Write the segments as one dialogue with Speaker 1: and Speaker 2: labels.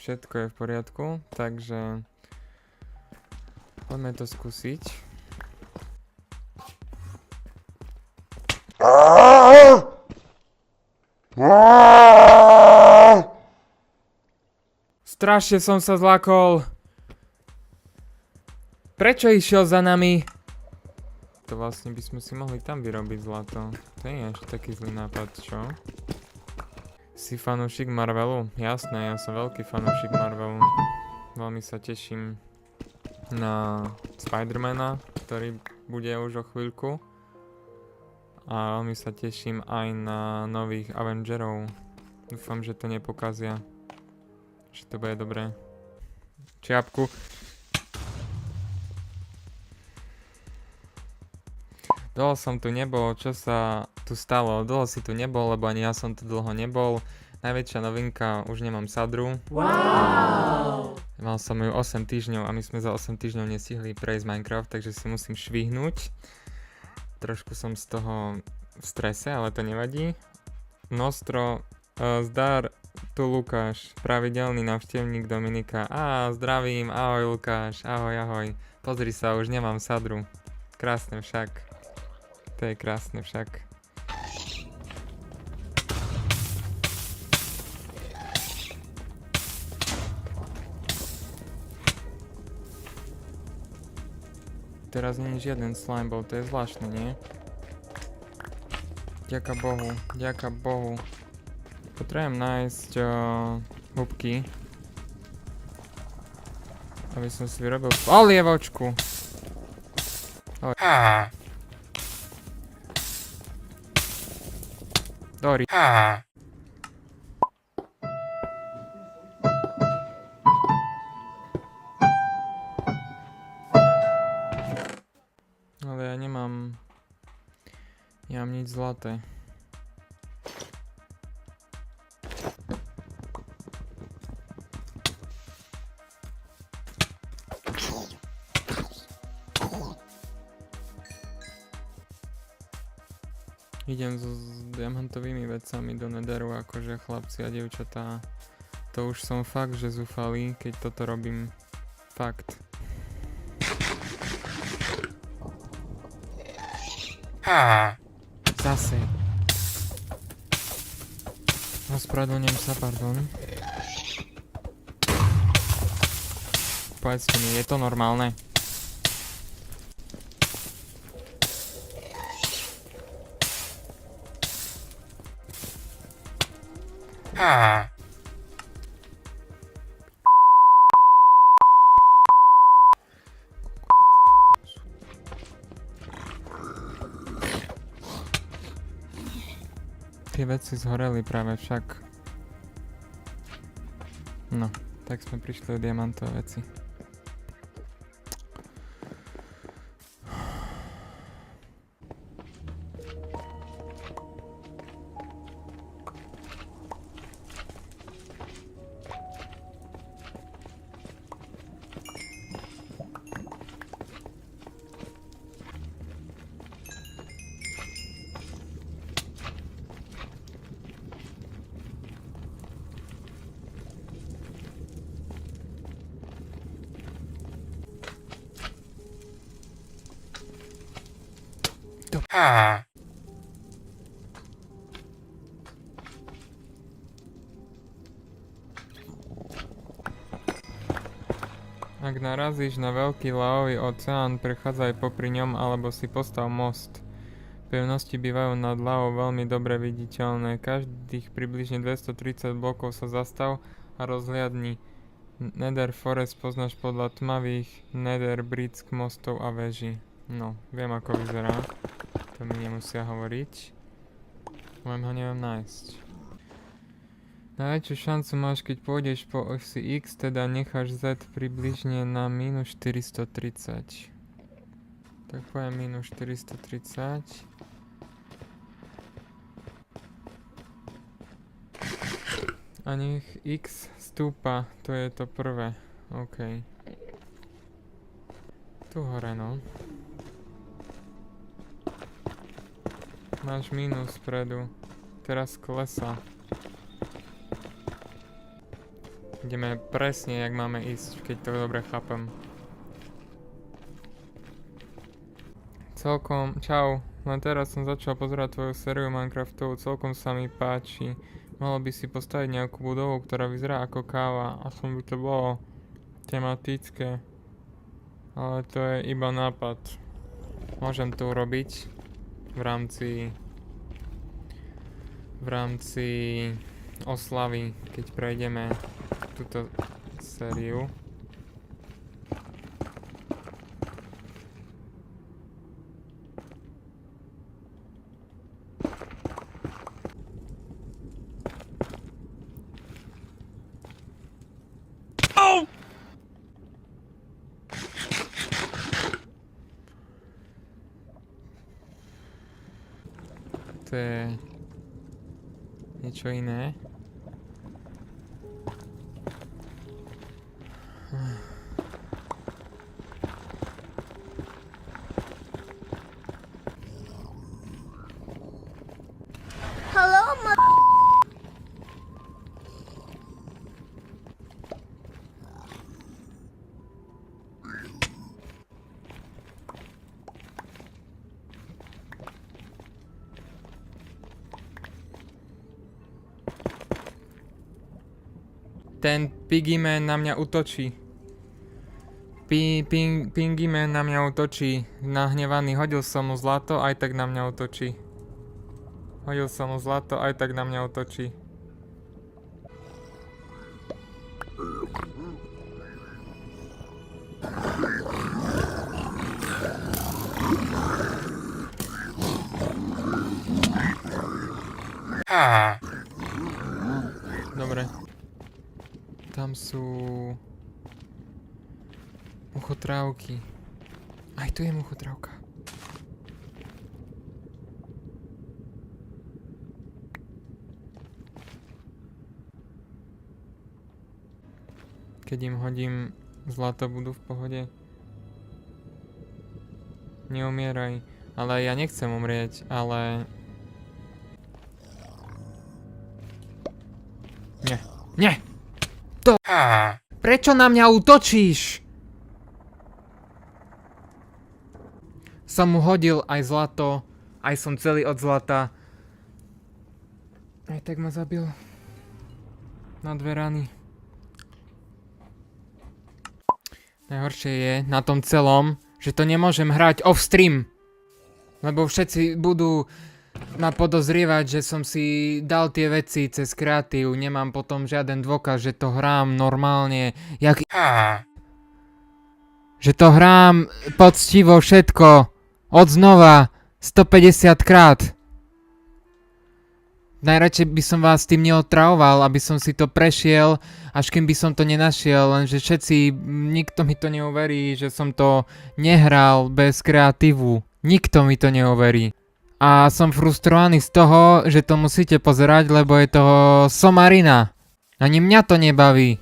Speaker 1: všetko je v poriadku, takže poďme to skúsiť. Strašne som sa zlakol. Prečo išiel za nami? To vlastne by sme si mohli tam vyrobiť zlato. To nie je až taký zlý nápad, čo? Si fanúšik Marvelu? Jasné, ja som veľký fanúšik Marvelu. Veľmi sa teším na Spidermana, ktorý bude už o chvíľku. A veľmi sa teším aj na nových Avengerov. Dúfam, že to nepokazia. Že to bude dobré. Čiapku. Dlho som tu nebol, čo sa tu stalo? Dlho si tu nebol, lebo ani ja som tu dlho nebol. Najväčšia novinka, už nemám sadru. Wow! Mal som ju 8 týždňov a my sme za 8 týždňov nestihli prejsť Minecraft, takže si musím švihnúť. Trošku som z toho v strese, ale to nevadí. Nostro, zdar, tu Lukáš, pravidelný návštevník Dominika. Zdravím, ahoj Lukáš, ahoj, ahoj. Pozri sa, už nemám sadru. Krásne však. To je krásne však. Teraz nie je žiaden slime ball, to je zvláštne, nie? Ďaká Bohu, ďaká Bohu. Potrebujem nájsť húbky. Aby som si vyrobil polievočku. Dori. Ale ja nemám nič zlaté. Idem s diamantovými vecami do netheru, akože chlapci a dievčatá. To už som fakt, že zúfalý, keď toto robím. Fakt. Zase. Ospravedlňujem sa, pardon. Povedzte mi, je to normálne? Tie veci zhoreli práve však. No, tak sme prišli o diamantové veci. Ak narazíš na veľký lavový oceán, prechádzaj popri ňom alebo si postav most. Pevnosti bývajú nad lavou veľmi dobre viditeľné. Každých približne 230 blokov sa zastav a rozhliadni. Nether Forest poznáš podľa tmavých Nether Bridge mostov a veží. No, viem ako vyzerá. To mi nemusia hovoriť. Len ho neviem nájsť. Najväčšiu šancu máš, keď pôjdeš po osi X, teda necháš Z približne na minus 430. Tak poviem minus 430. A nech X stúpa, to je to prvé. OK. Tu hore, no. Máš minus vpredu. Teraz klesá. Ideme presne, jak máme ísť, keď to dobre chápem. Čau, len teraz som začal pozerať tvoju sériu Minecraftovú, celkom sa mi páči. Malo by si postaviť nejakú budovu, ktorá vyzerá ako káva, aspoň by to bolo tematické. Ale to je iba nápad. Môžem to urobiť v rámci oslavy, keď prejdeme túto sériu. To je niečo iné. Ten Piggyman na mňa útočí. Piggyman na mňa útočí. Nahnevaný, hodil som mu zlato, aj tak na mňa útočí. Hodil som mu zlato, aj tak na mňa útočí. Dobre. Tam sú muchotrávky. Aj tu je muchotrávka. Keď im hodím zlato, budú v pohode. Neumieraj. Ale ja nechcem umrieť, ale... Nie. Nie! Prečo na mňa útočíš? Som mu hodil aj zlato, aj som celý od zlata. Aj tak ma zabil. Na 2 rany. Najhoršie je na tom celom, že to nemôžem hrať off-stream. Lebo všetci budú ma podozrievať, že som si dal tie veci cez kreatív, nemám potom žiaden dôkaz, že to hrám normálne, že to hrám poctivo všetko, od znova, 150 krát. Najradšej by som vás tým neotravoval, aby som si to prešiel, až kým by som to nenašiel, lenže nikto mi to neuverí, že som to nehral bez kreatívu. Nikto mi to neuverí. A som frustrovaný z toho, že to musíte pozerať, lebo je to somarina. Ani mňa to nebaví.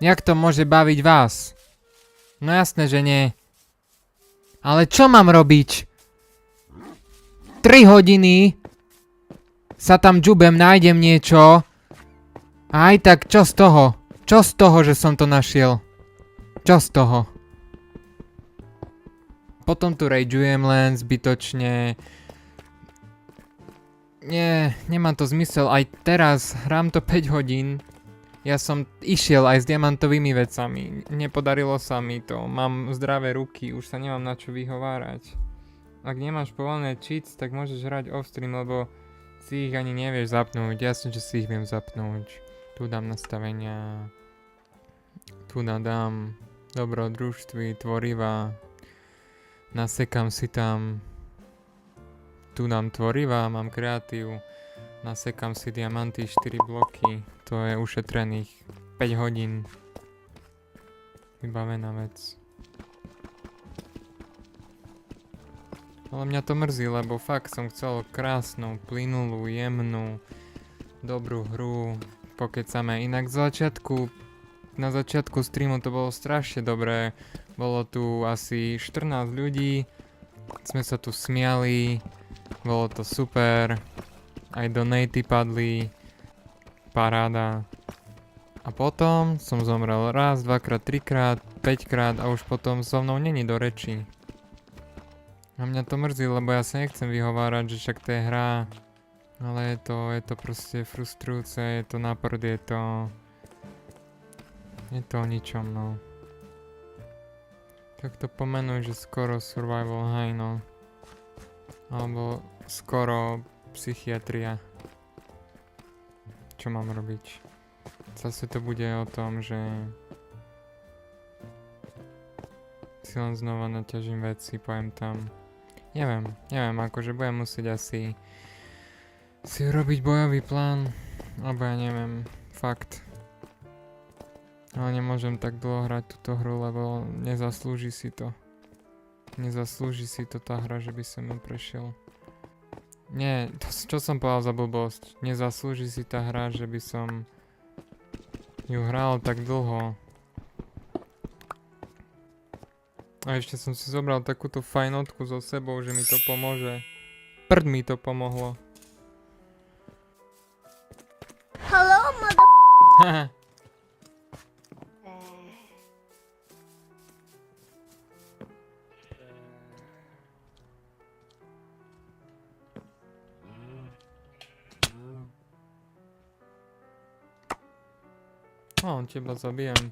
Speaker 1: Jak to môže baviť vás? No jasné, že nie. Ale čo mám robiť? 3 hodiny sa tam džubem, nájdem niečo. A aj tak, čo z toho? Čo z toho, že som to našiel? Čo z toho? Potom tu rageujem len zbytočne. Nie, nemá to zmysel. Aj teraz hrám to 5 hodín. Ja som išiel aj s diamantovými vecami. Nepodarilo sa mi to. Mám zdravé ruky, už sa nemám na čo vyhovárať. Ak nemáš povolené cheats, tak môžeš hrať off-stream, lebo si ich ani nevieš zapnúť. Jasne, že si ich viem zapnúť. Tu dám nastavenia. Tu dám dobrodružství, tvorivá. Nasekám si tam, tu dám tvorivá, mám kreatív, nasekám si diamanty, 4 bloky, to je ušetrených 5 hodín. Vybavená vec. Ale mňa to mrzí, lebo fakt som chcel krásnu, plynulú, jemnú, dobrú hru, pokecame. Inak na začiatku streamu to bolo strašne dobré. Bolo tu asi 14 ľudí, sme sa tu smiali, bolo to super, aj donaty padli, paráda. A potom som zomrel raz, dvakrát, trikrát, 5-krát a už potom so mnou není do rečí. A mňa to mrzí, lebo ja sa nechcem vyhovárať, že však to je hra. Ale je to proste frustrujúce, je to náprd, je to o ničom, no. Tak to pomenuj, že skoro survival high, no. Alebo skoro psychiatria. Čo mám robiť? Zase to bude o tom, že si len znova naťažím veci, pojem tam. Neviem, akože budem musieť asi si urobiť bojový plán, alebo ja neviem, fakt. Ale nemôžem tak dlho hrať túto hru, lebo nezaslúži si to. Nezaslúži si to tá hra, že by som ju prešiel. Nie, čo som povedal za blbosť? Nezaslúži si tá hra, že by som ju hral tak dlho. A ešte som si zobral takúto fajnotku so sebou, že mi to pomôže. Prd mi to pomohlo.
Speaker 2: Hello, mother...
Speaker 1: Haha. No, teba zabijem.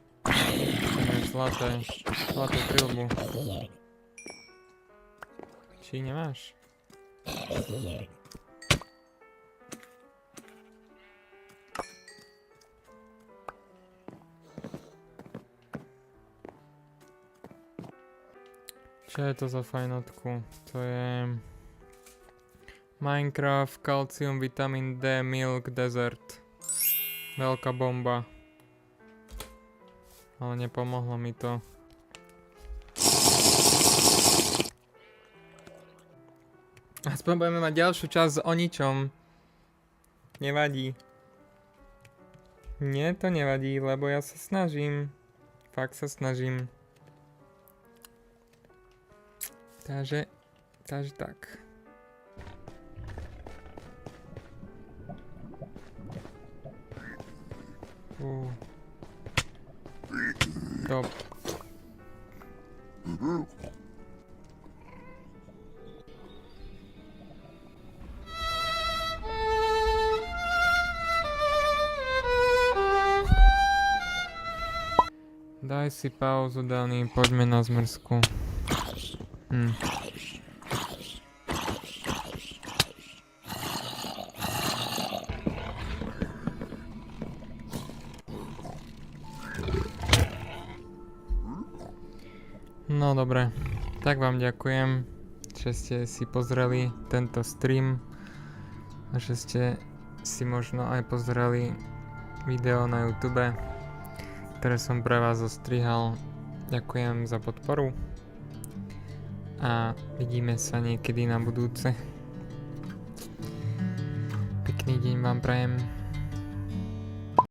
Speaker 1: Zlaté trilbu. Či nemáš? Čo je to za fajnotku? To je Minecraft, Calcium, Vitamin D, Milk, Desert. Veľká bomba. Ale nepomohlo mi to. Aspoň budeme mať ďalšiu časť o ničom. Nevadí. Nie, to nevadí, lebo ja sa snažím. Fakt sa snažím. Takže tak. Top. Daj si pauzu, Dani, poďme na zmrzku. No dobre, tak vám ďakujem, že ste si pozreli tento stream a že ste si možno aj pozreli video na YouTube, ktoré som pre vás zostrihal. Ďakujem za podporu a vidíme sa niekedy na budúce. Pekný deň vám prajem.